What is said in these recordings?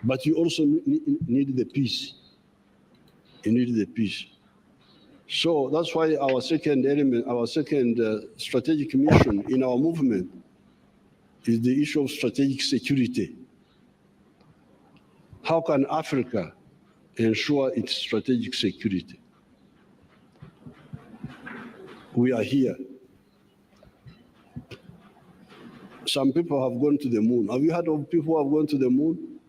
But you also need the peace. You need the peace. So that's why our second element, our second strategic mission in our movement is the issue of strategic security. How can Africa ensure its strategic security? We are here. Some people have gone to the moon. Have you heard of people who have gone to the moon?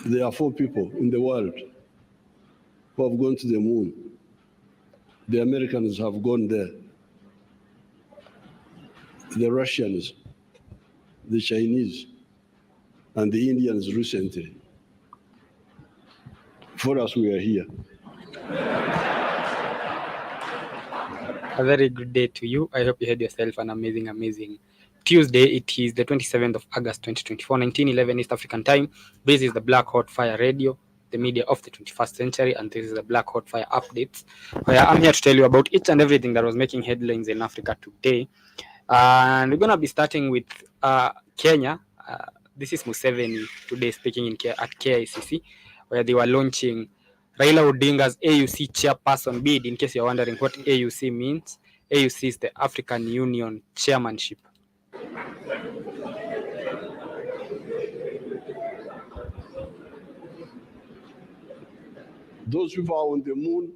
There are 4 people in the world who have gone to the moon. The Americans have gone there. The Russians, the Chinese, and the Indians recently. For us, we are here. A very good day to you. I hope you had yourself an amazing Tuesday. It is the 27th of August 2024, 1911 East African time. This is the Black Hot Fire Radio, the media of the 21st century, and this is the Black Hot Fire Updates, where I'm here to tell you about each and everything that was making headlines in Africa today. And we're going to be starting with Kenya. This is Museveni today speaking at KICC, where they were launching Raila Odinga's AUC chairperson bid. In case you're wondering what AUC means, AUC is the African Union chairmanship. Those people are on the moon.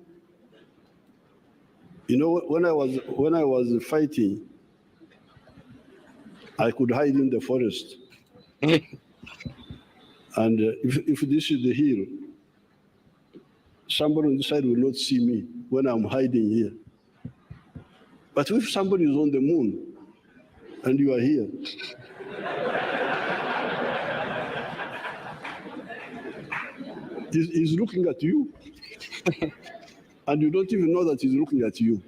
You know, when I was fighting, I could hide in the forest. And if this is the hill, somebody on the side will not see me when I'm hiding here. But if somebody is on the moon and you are here, he's looking at you, and you don't even know that he's looking at you.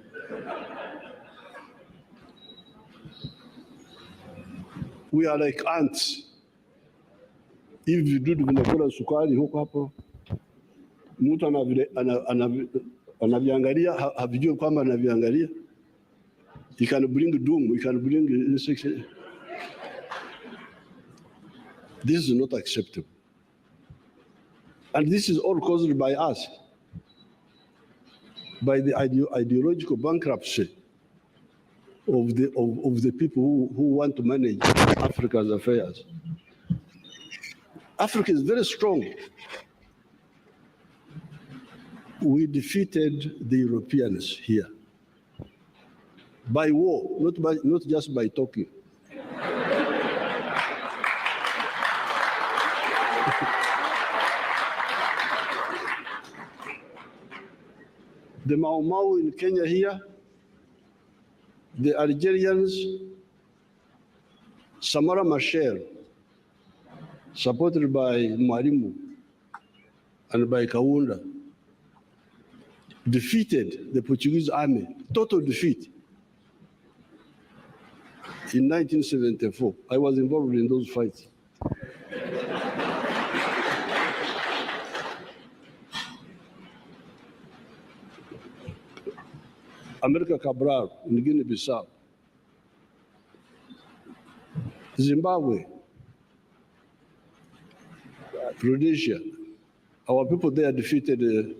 We are like ants. If you do vinakula sukari huko hapo, mtu anaviangalia, havijui kwamba anaviangalia. You can bring doom, you can bring insects. This is not acceptable. And this is all caused by us, by the ideological bankruptcy of the people who want to manage Africa's affairs. Africa is very strong. We defeated the Europeans here by war, not just by talking. The Mau Mau in Kenya here, the Algerians, Samara Machel, supported by Mwalimu and by Kaunda, defeated the Portuguese army, total defeat. In 1974, I was involved in those fights. America Cabral in Guinea-Bissau, Zimbabwe, Rhodesia. Our people there defeated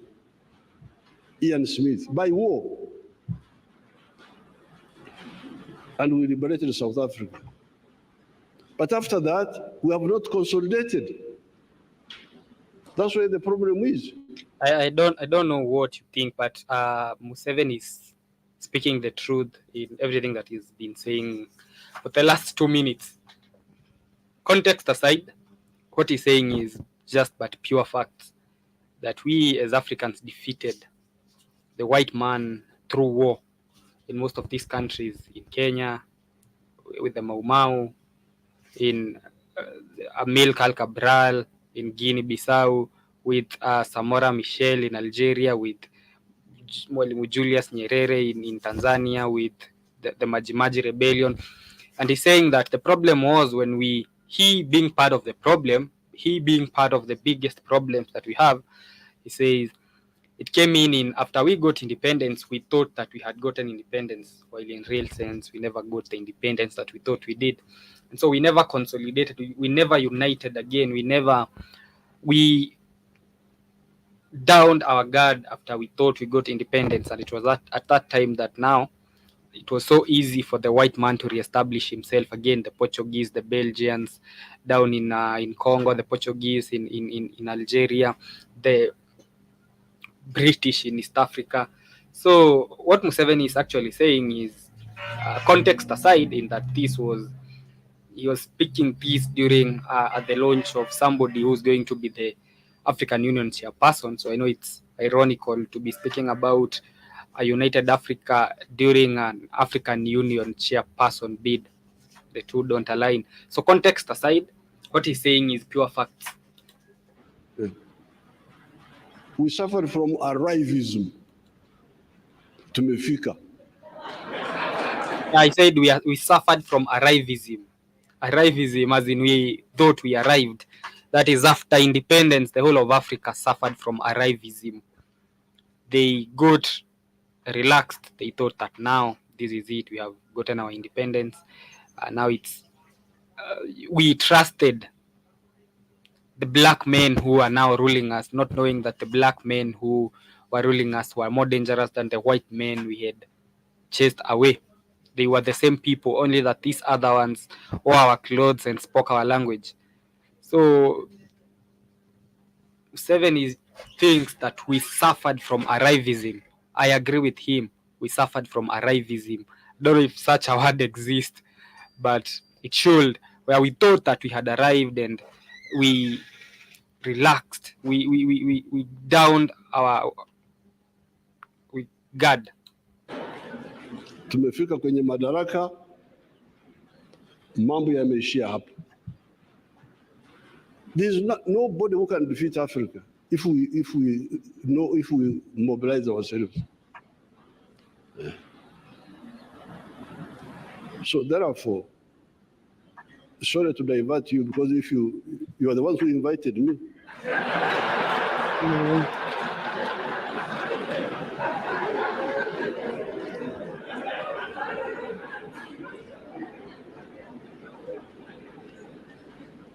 Ian Smith by war. And we liberated South Africa. But after that, we have not consolidated. That's where the problem is. I don't know what you think, but Museveni is speaking the truth in everything that he's been saying for the last 2 minutes. Context aside, what he's saying is just but pure facts, that we as Africans defeated the white man through war in most of these countries, in Kenya, with the Mau Mau, in Amilcar Cabral, in Guinea-Bissau, with Samora Machel in Algeria, with Julius Nyerere in Tanzania, with the Maji-Maji rebellion. And he's saying that the problem was when he being part of the problem, he being part of the biggest problems that we have, he says, it came in after we got independence, we thought that we had gotten independence, while in real sense, we never got the independence that we thought we did. And so we never consolidated, we never united again, we downed our guard after we thought we got independence. And it was at that time that now it was so easy for the white man to reestablish himself again. The Portuguese, the Belgians down in Congo, the Portuguese in Algeria, the British in East Africa. So what Museveni is actually saying is, context aside, in that he was speaking this during at the launch of somebody who's going to be the African Union chairperson. So I know it's ironical to be speaking about a united Africa during an African Union chairperson bid. The two don't align. So context aside, what he's saying is pure facts. Yeah. We suffered from arrivism. Tumefika. I said we suffered from arrivism. Arrivism as in we thought we arrived. That is, after independence, the whole of Africa suffered from arrivism. They got relaxed. They thought that now this is it. We have gotten our independence. Now it's we trusted the black men who are now ruling us, not knowing that the black men who were ruling us were more dangerous than the white men we had chased away. They were the same people, only that these other ones wore our clothes and spoke our language. So Museveni thinks that we suffered from arrivism. I agree with him. We suffered from arrivism. Don't know if such a word exists, but it should, where we thought that we had arrived and we relaxed. We downed our guard. Tumefika kwenye madaraka, mambo yameishia hapo. There's nobody who can defeat Africa if we mobilize ourselves. Yeah. So therefore, sorry to divert you, because if you are the ones who invited me.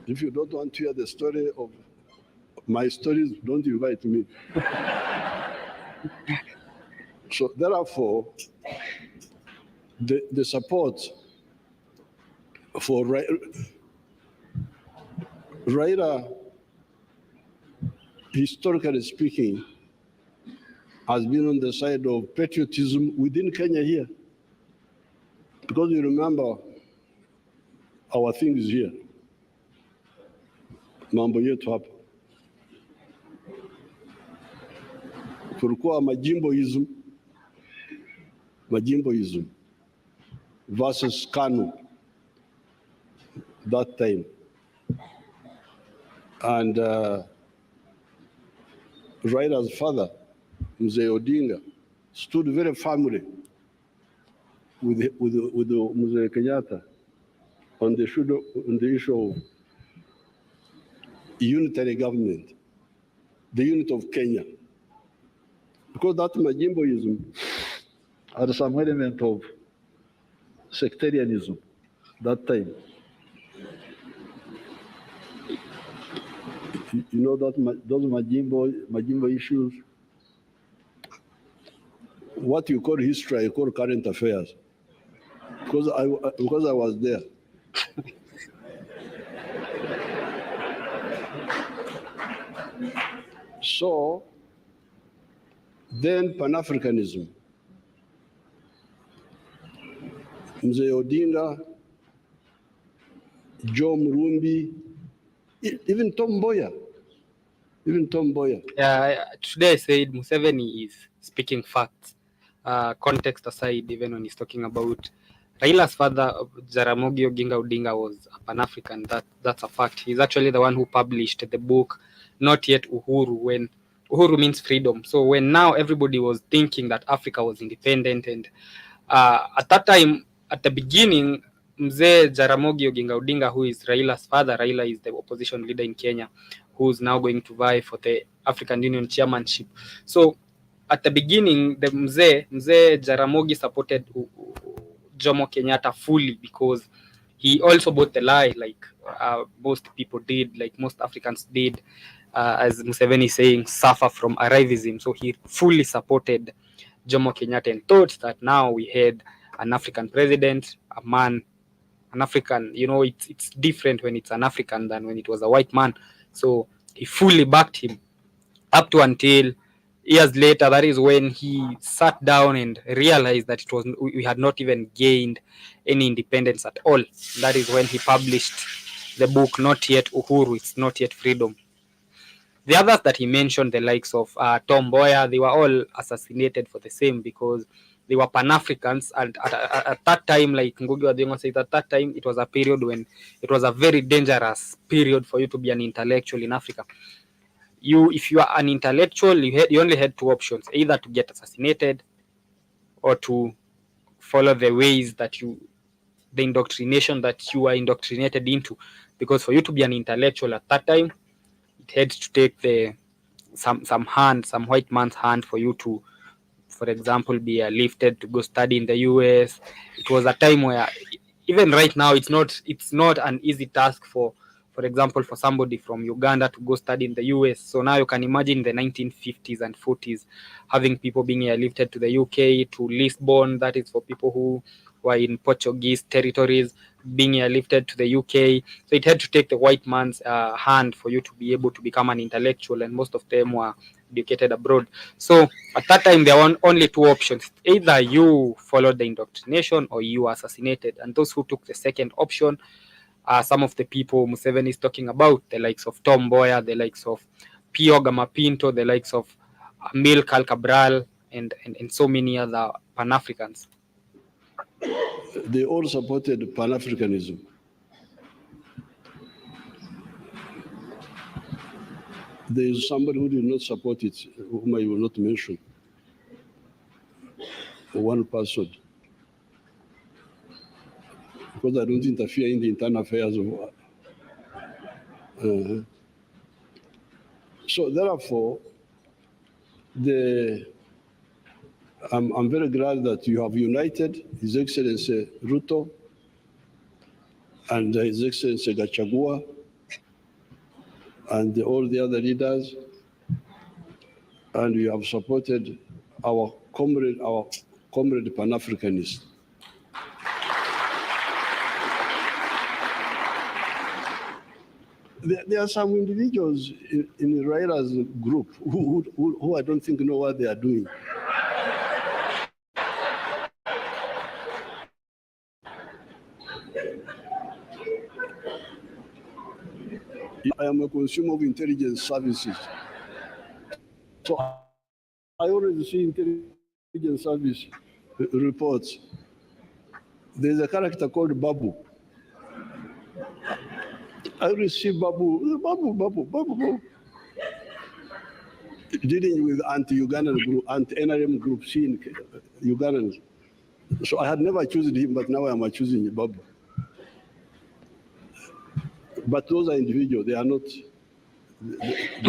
If you don't want to hear the story of my stories, don't invite me. So therefore, the support for Raila, historically speaking, has been on the side of patriotism within Kenya here. Because you remember our things here. Mambo yetu hapa. Kulikuwa majimboism versus KANU that time. And Raila's father, Mzee Odinga, stood very firmly with Mzee Kenyatta on the issue of unitary government, the unit of Kenya. Because that majimboism had some element of sectarianism that time. You know that those majimbo issues, what you call history, I call current affairs, because I was there. So then Pan-Africanism, Mzee Odinga, Joe Murumbi, even Tom Mboya. Today I said Museveni is speaking facts. Context aside, even when he's talking about Raila's father, Jaramogi Oginga Odinga, was a Pan-African. That's a fact. He's actually the one who published the book, Not Yet Uhuru, when Uhuru means freedom. So when now everybody was thinking that Africa was independent, and at that time, at the beginning, Mzee Jaramogi Oginga Odinga, who is Raila's father, Raila is the opposition leader in Kenya, who's now going to vie for the African Union chairmanship. So at the beginning, the Mzee Jaramogi supported Jomo Kenyatta fully, because he also bought the lie, like most people did, like most Africans did, as Museveni is saying, suffer from arrivism. So he fully supported Jomo Kenyatta and thought that now we had an African president, a man, an African. You know, it's different when it's an African than when it was a white man. So he fully backed him up to until years later. That is when he sat down and realized that we had not even gained any independence at all. That is when he published the book Not Yet Uhuru, It's Not Yet Freedom. The others that he mentioned, the likes of Tom Mboya, they were all assassinated for the same, because they were Pan-Africans. And at that time, like Ngugi wa Thiong'o said, at that time, it was a period when it was a very dangerous period for you to be an intellectual in Africa. If you are an intellectual, you only had two options: either to get assassinated or to follow the ways that the indoctrination that you are indoctrinated into. Because for you to be an intellectual at that time, it had to take some white man's hand for you to, for example, be lifted to go study in the US. It was a time where, even right now, it's not an easy task for example, for somebody from Uganda to go study in the US. So now you can imagine the 1950s and 40s having people being airlifted to the UK, to Lisbon. That is for people who were in Portuguese territories, being airlifted to the UK. So it had to take the white man's hand for you to be able to become an intellectual, and most of them were educated abroad. So at that time, there were only two options: either you followed the indoctrination or you were assassinated. And those who took the second option are some of the people Museveni is talking about, the likes of Tom Mboya, the likes of Pio Gamapinto, the likes of Amilcar Cabral, and so many other Pan-Africans. They all supported Pan-Africanism. There is somebody who did not support it, whom I will not mention. One person. Because I don't interfere in the internal affairs of. So therefore, I'm very glad that you have united His Excellency Ruto and His Excellency Gachagua and all the other leaders, and you have supported our comrade Pan-Africanists. There are some individuals in Raila's group who I don't think know what they are doing. I am a consumer of intelligence services. So I already see intelligence service reports. There's a character called Babu. I receive Babu, dealing with anti-Ugandan group, anti-NRM groups in Ugandans. So I had never chosen him, but now I am choosing Babu. But those are individuals, they are not.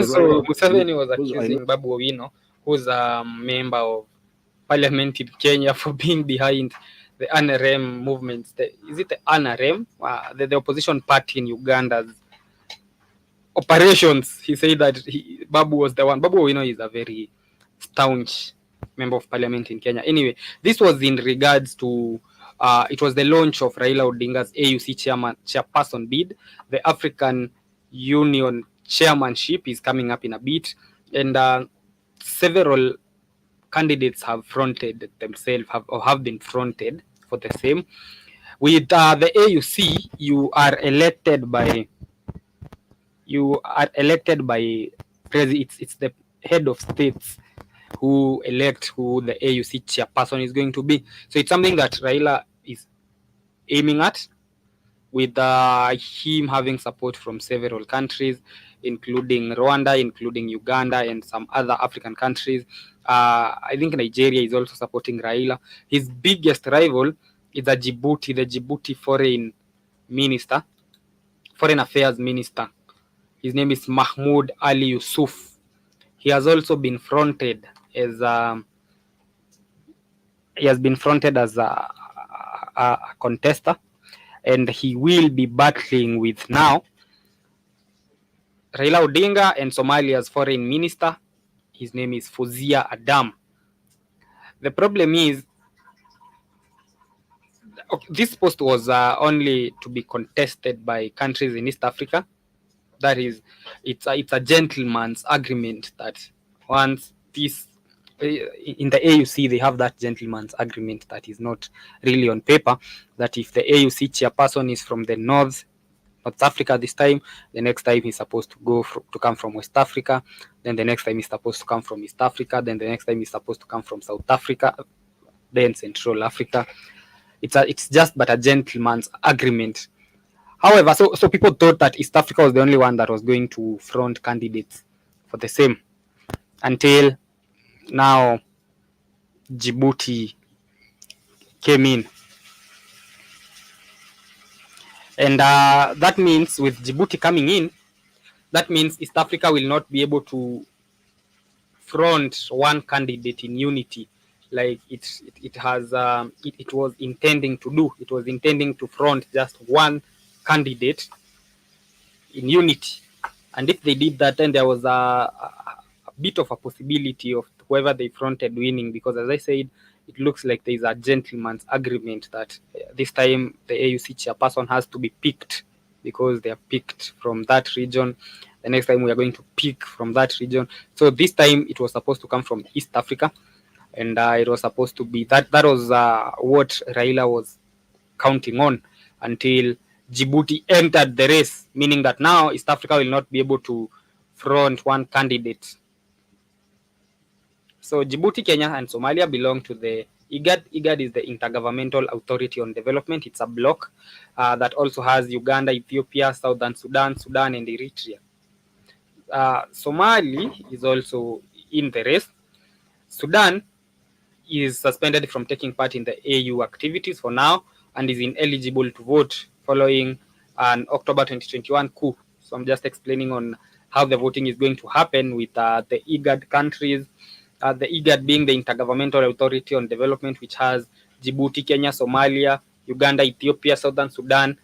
So Museveni was accusing Babu Owino, who's a member of parliament in Kenya, for being behind the NRM movement. Is it the NRM? The opposition party in Uganda's operations. He said that Babu was the one. Babu Owino is a very staunch member of parliament in Kenya. Anyway, this was in regards to it was the launch of Raila Odinga's AUC chairperson bid. The African Union chairmanship is coming up in a bit, and several candidates have fronted themselves, have been fronted for the same. With the AUC, you are elected by it's the head of states who elect who the AUC chairperson is going to be. So it's something that Raila is aiming at, with him having support from several countries, including Rwanda, including Uganda, and some other African countries. I think Nigeria is also supporting Raila. His biggest rival is the Djibouti foreign affairs minister. His name is Mahmoud Ali Yusuf. He has also been fronted as a contester, and he will be battling with now Raila Odinga and Somalia's foreign minister. His name is Fozia Adam. The problem is, this post was only to be contested by countries in East Africa. That is, it's a gentleman's agreement that once this in the AUC they have that gentleman's agreement that is not really on paper, that if the AUC chairperson is from the North Africa this time, the next time he's supposed to come from West Africa, then the next time he's supposed to come from East Africa, then the next time he's supposed to come from South Africa, then Central Africa. It's just but a gentleman's agreement. However, so people thought that East Africa was the only one that was going to front candidates for the same, until now Djibouti came in. And that means with Djibouti coming in, that means East Africa will not be able to front one candidate in unity like it was intending to do. It was intending to front just one candidate in unity. And if they did that, then there was a bit of a possibility of whoever they fronted winning, because as I said, it looks like there is a gentleman's agreement that this time the AUC chairperson has to be picked because they are picked from that region. The next time we are going to pick from that region. So this time it was supposed to come from East Africa, and it was supposed to be that was what Raila was counting on until Djibouti entered the race, meaning that now East Africa will not be able to front one candidate. So Djibouti, Kenya, and Somalia belong to the IGAD. IGAD is the Intergovernmental Authority on Development. It's a bloc that also has Uganda, Ethiopia, Southern Sudan, Sudan, and Eritrea. Somali is also in the race. Sudan is suspended from taking part in the AU activities for now and is ineligible to vote following an October 2021 coup. So I'm just explaining on how the voting is going to happen with the IGAD countries. The IGAD being the Intergovernmental Authority on Development, which has Djibouti, Kenya, Somalia, Uganda, Ethiopia, Southern Sudan,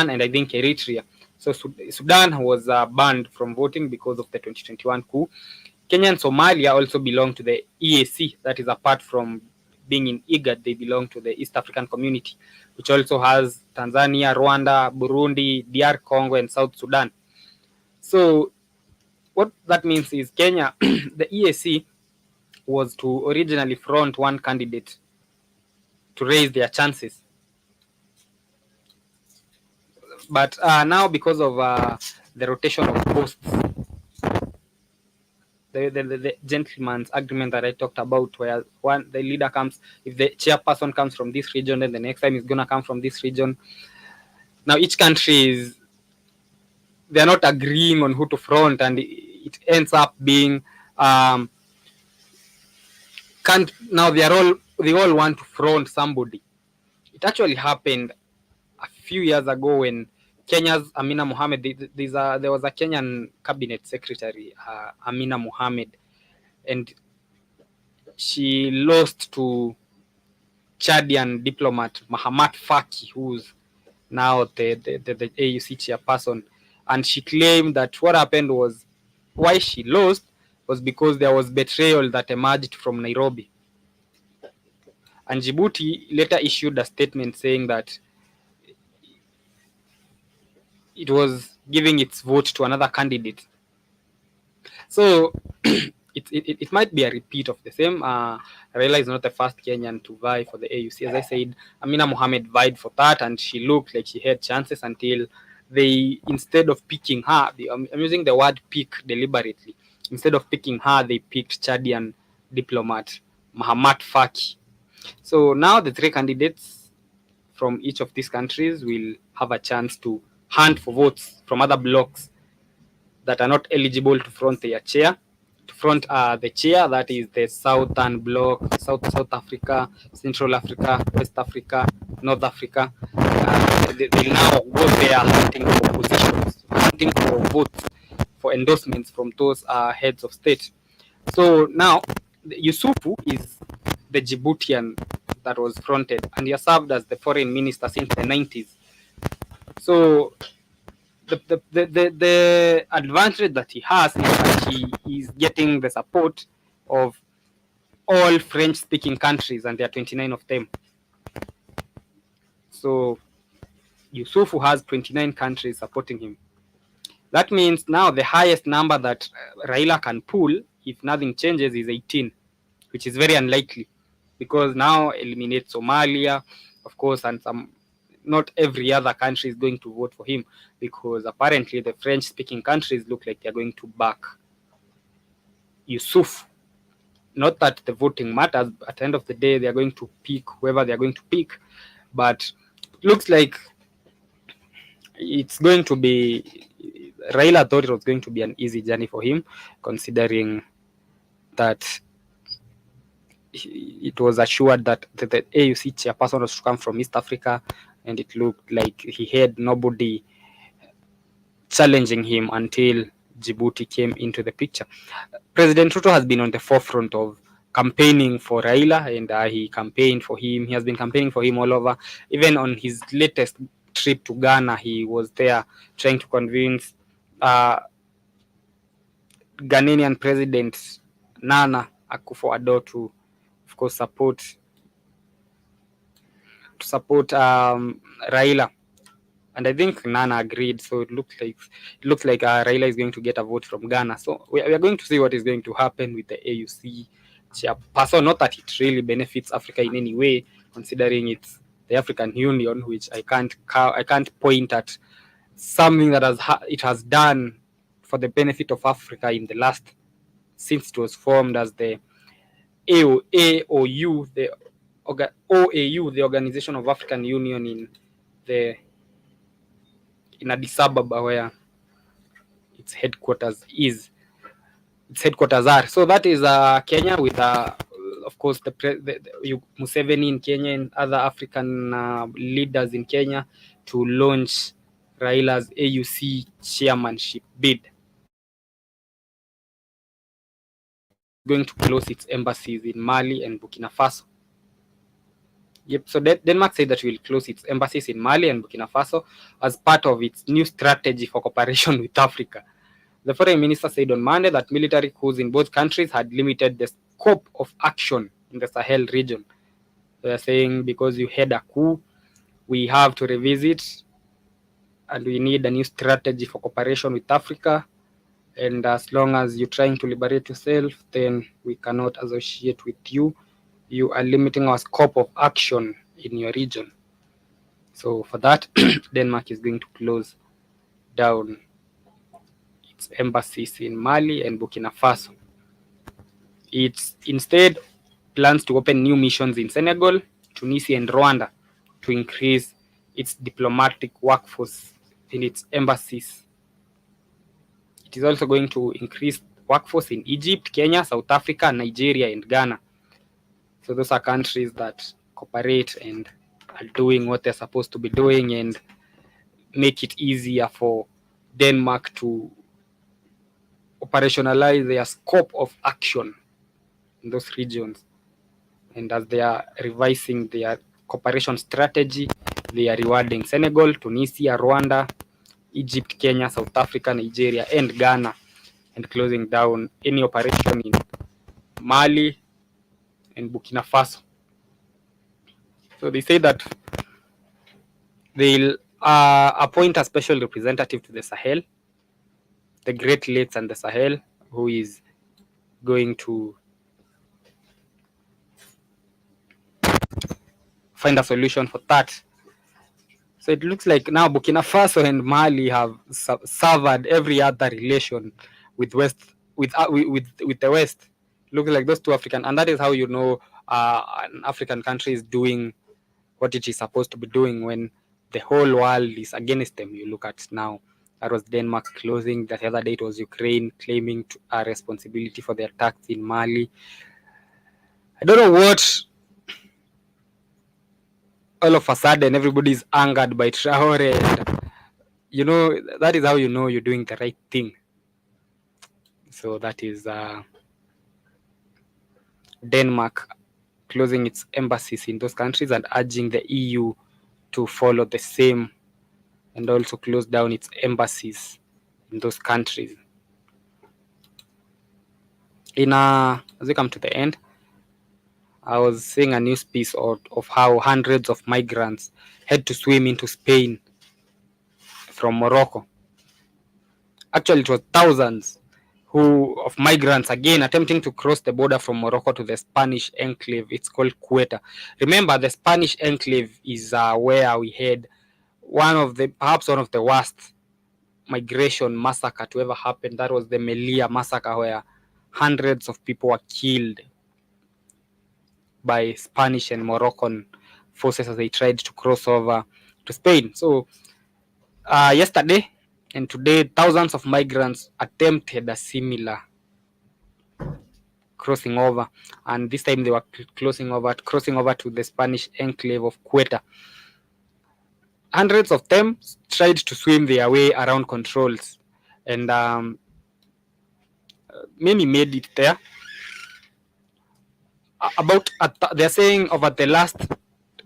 and I think Eritrea. So Sudan was banned from voting because of the 2021 coup. Kenya and Somalia also belong to the EAC, that is apart from being in IGAD, they belong to the East African Community, which also has Tanzania, Rwanda, Burundi, DR Congo, and South Sudan. So what that means is Kenya, the EAC was to originally front one candidate to raise their chances. But now because of the rotation of posts, the gentleman's agreement that I talked about, where the leader comes, if the chairperson comes from this region, then the next time he's going to come from this region. Now each country they're not agreeing on who to front, and it ends up being now they all want to front somebody. It actually happened a few years ago when Kenya's Amina Mohamed, there was a Kenyan cabinet secretary, Amina Mohamed, and she lost to Chadian diplomat Mahamat Faki, who's now the AUC chairperson. And she claimed that what happened was, why she lost was because there was betrayal that emerged from Nairobi. And Djibouti later issued a statement saying that it was giving its vote to another candidate. So it might be a repeat of the same. Raila is not the first Kenyan to vie for the AUC. As I said, Amina Mohamed vied for that, and she looked like she had chances until they, instead of picking her, I'm using the word pick deliberately. Instead of picking her, they picked Chadian diplomat Mahamat Faki. So now the three candidates from each of these countries will have a chance to hunt for votes from other blocks that are not eligible to front their chair. To front the chair, that is the Southern Bloc, South Africa, Central Africa, West Africa, North Africa. They now go there hunting for positions, hunting for votes, for endorsements from those heads of state. So now, Yusufu is the Djiboutian that was fronted, and he has served as the foreign minister since the 90s. So the advantage that he has is that he is getting the support of all French-speaking countries, and there are 29 of them. So Yusufu has 29 countries supporting him. That means now the highest number that Raila can pull, if nothing changes, is 18, which is very unlikely, because now eliminate Somalia, of course, and not every other country is going to vote for him, because apparently the French-speaking countries look like they're going to back Yusuf. Not that the voting matters, but at the end of the day, they're going to pick whoever they're going to pick. But it looks like it's going to be, Raila thought it was going to be an easy journey for him, considering that it was assured that the AUC chairperson was to come from East Africa, and it looked like he had nobody challenging him until Djibouti came into the picture. President Ruto has been on the forefront of campaigning for Raila, and he campaigned for him. He has been campaigning for him all over. Even on his latest trip to Ghana, he was there trying to convince Ghanaian President Nana Akufo-Addo to, of course, support Raila. And I think Nana agreed. So it looks like Raila is going to get a vote from Ghana. So we are going to see what is going to happen with the AUC chairperson. Not that it really benefits Africa in any way, considering it's the African Union, which I can't point at something that it has done for the benefit of Africa in the last, since it was formed as the AOU, the OAU, the Organization of African Union in Addis Ababa, where its headquarters are. So that is Kenya, with of course the Museveni in Kenya and other African leaders in Kenya to launch Raila's AUC chairmanship bid. Going to close its embassies in Mali and Burkina Faso. Yep. So Denmark said that it will close its embassies in Mali and Burkina Faso as part of its new strategy for cooperation with Africa. The foreign minister said on Monday that military coups in both countries had limited the scope of action in the Sahel region. They are saying, because you had a coup, we have to revisit, and we need a new strategy for cooperation with Africa. And as long as you're trying to liberate yourself, then we cannot associate with you. You are limiting our scope of action in your region. So for that, Denmark is going to close down its embassies in Mali and Burkina Faso. It instead plans to open new missions in Senegal, Tunisia, and Rwanda to increase its diplomatic workforce in its embassies. It is also going to increase workforce in Egypt, Kenya, South Africa, Nigeria, and Ghana. So those are countries that cooperate and are doing what they're supposed to be doing, and make it easier for Denmark to operationalize their scope of action in those regions. And as they are revising their cooperation strategy, they are rewarding Senegal, Tunisia, Rwanda, Egypt, Kenya, South Africa, Nigeria, and Ghana, and closing down any operation in Mali and Burkina Faso. So they say that they'll appoint a special representative to the Sahel, the Great Lakes and the Sahel, who is going to find a solution for that. So it looks like now Burkina Faso and Mali have severed every other relation with the West. Looks like those two African, and that is how you know an African country is doing what it is supposed to be doing when the whole world is against them. You look at now, that was Denmark closing. The other day it was Ukraine claiming a responsibility for the attacks in Mali. I don't know what. All of a sudden, everybody's angered by Traore, and that is how you know you're doing the right thing. So that is Denmark closing its embassies in those countries and urging the EU to follow the same and also closed down its embassies in those countries. As we come to the end, I was seeing a news piece of how hundreds of migrants had to swim into Spain from Morocco. Actually, it was thousands of migrants again attempting to cross the border from Morocco to the Spanish enclave. It's called Ceuta. Remember, the Spanish enclave is where we had perhaps one of the worst migration massacre to ever happen. That was the Melilla massacre, where hundreds of people were killed by Spanish and Moroccan forces as they tried to cross over to Spain. So yesterday and today, thousands of migrants attempted a similar crossing over, and this time they were crossing over to the Spanish enclave of Ceuta. Hundreds of them tried to swim their way around controls, and many made it there. They're saying over the last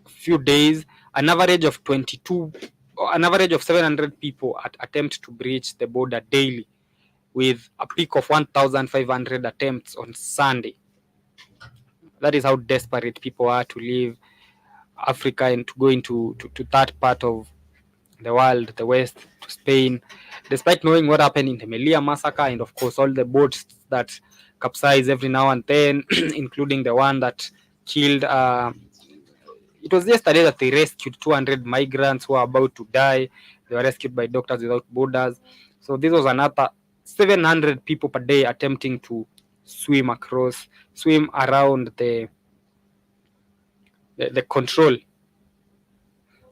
few days, an average of 700 people attempt to breach the border daily, with a peak of 1,500 attempts on Sunday. That is how desperate people are to leave Africa and to go into that part of the world, the West, to Spain, despite knowing what happened in the Melilla massacre, and of course all the boats that capsize every now and then, including the one that killed. It was yesterday that they rescued 200 migrants who were about to die. They were rescued by Doctors Without Borders. So this was another 700 people per day attempting to swim around the control.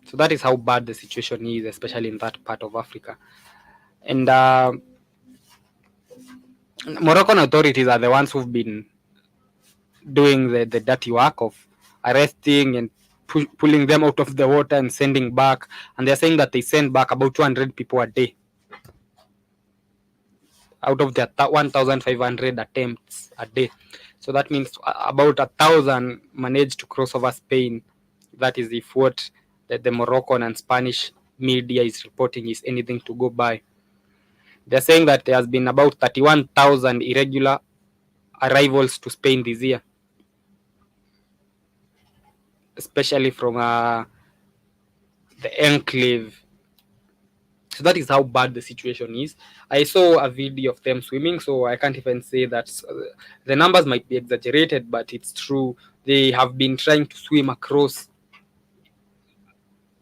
So that is how bad the situation is, especially in that part of Africa. And Moroccan authorities are the ones who've been doing the dirty work of arresting and pulling them out of the water and sending back. And they're saying that they send back about 200 people a day out of their 1,500 attempts a day. So that means about 1,000 managed to cross over Spain. That is if what the Moroccan and Spanish media is reporting is anything to go by. They're saying that there has been about 31,000 irregular arrivals to Spain this year, especially from the enclave. So that is how bad the situation is. I saw a video of them swimming, so I can't even say that the numbers might be exaggerated, but it's true. They have been trying to swim across.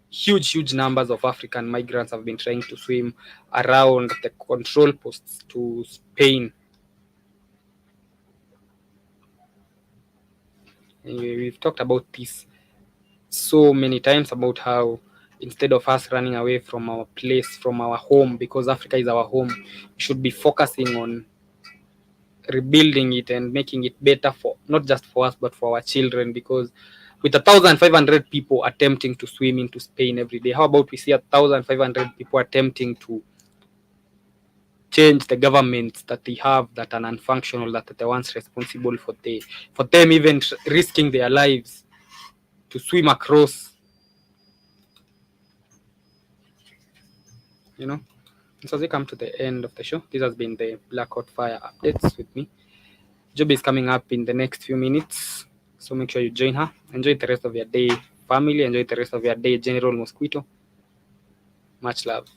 Huge numbers of African migrants have been trying to swim around the control posts to Spain. We've talked about this so many times, about how instead of us running away from our place, from our home, because Africa is our home, we should be focusing on rebuilding it and making it better for not just for us but for our children. Because with 1,500 people attempting to swim into Spain every day, how about we see 1,500 people attempting to change the governments that they have that are non-functional, that are the ones responsible for them even risking their lives to swim across. So as we come to the end of the show, this has been the Black Hot Fire updates with me. Job is coming up in the next few minutes, so make sure you join her. Enjoy the rest of your day, family. Enjoy the rest of your day, General Mosquito. Much love.